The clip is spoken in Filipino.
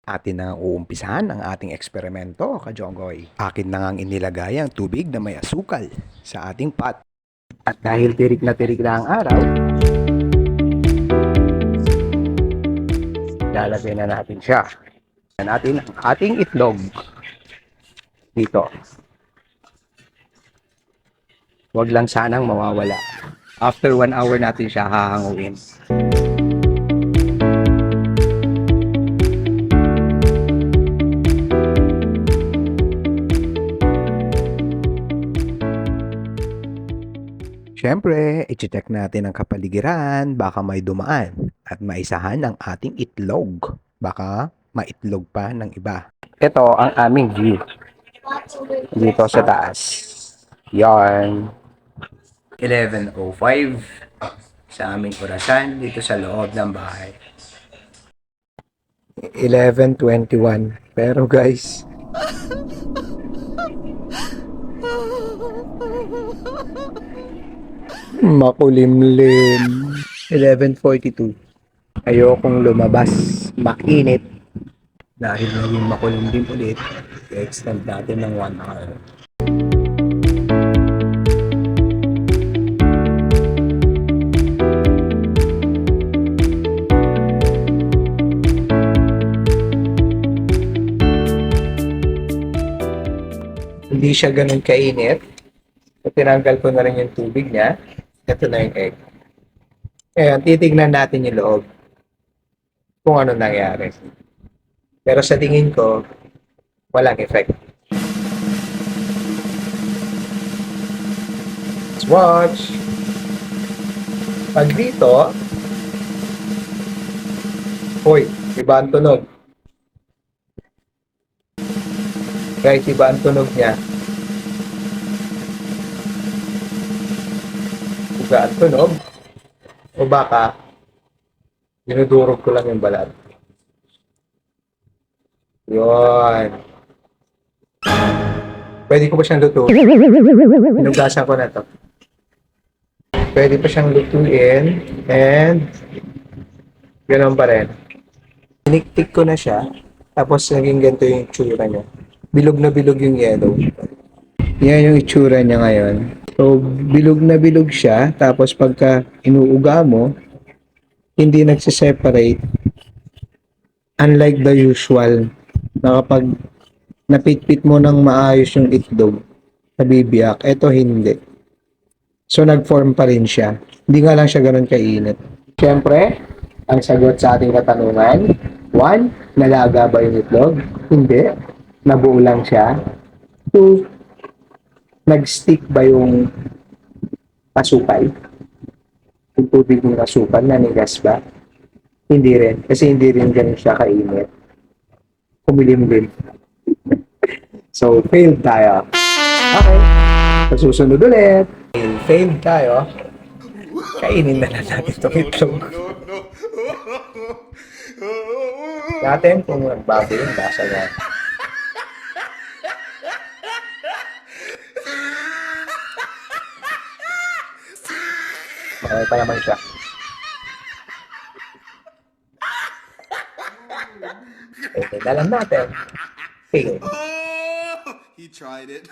Atin na uumpisahan ang ating eksperimento, Kajogoy. Akin na ngang inilagay ang tubig na may asukal sa ating pot. At dahil tirik na ang araw, lalagay na natin siya. Natin ang ating itlog dito. Huwag lang sanang mawawala. After 1 hour natin siya hahanguin. Siyempre, i-check natin ang kapaligiran, baka may dumaan at maisahan ang ating itlog. Baka maitlog pa ng iba. Ito ang aming view. Dito sa taas. Yarn. 11:05 sa aming orasan dito sa loob ng bahay. 11:21. Pero guys, makulimlim. 11:42. Ayokong lumabas. Makinit. Dahil naging makulimlim ulit, i-extend natin ng 1 hour. Hindi siya ganun kainit. So, tinanggal ko na rin yung tubig niya. Ito na yung egg. Ngayon, titignan natin yung loob. Kung ano nangyari. Pero sa tingin ko, walang effect. Let's watch. Pag dito, hoy, iba ang tunog. Guys, iba ang tunog niya. Iba ang tunog. O baka, dinudurog ko lang yung balat. Yun. Pwede ko ba siyang lutuin? Hinugasan ko na to. Pwede pa siyang lutuin. And, ganoon pa rin. Tiniktik ko na siya. Tapos, naging ganito yung itsura niya. Bilog na bilog yung yellow. Yan yung itsura niya ngayon. So, bilog na bilog siya. Tapos, pagka inuuga mo, hindi nagsiseparate. Unlike the usual, na kapag napitpit mo ng maayos yung itlog, nabibiyak. Ito hindi. So, nag-form pa rin siya. Hindi nga lang siya ganun kainit. Siyempre, ang sagot sa ating katanungan, 1, nalaga ba yung itlog? Hindi. Nabuo lang siya. 2, nag-stick ba yung asukal? Yung tubig ng asukal, nanigas ba? Hindi rin. Kasi hindi rin ganun siya kainit. Kumilimlim. So, failed tayo. Okay. Sa susunod ulit. Failed tayo. Kainin na lang natin itong itlog. Natin kung nagbago yung basa niya. Okay pa naman siya. Okay, dalam natin. Failed. He tried it.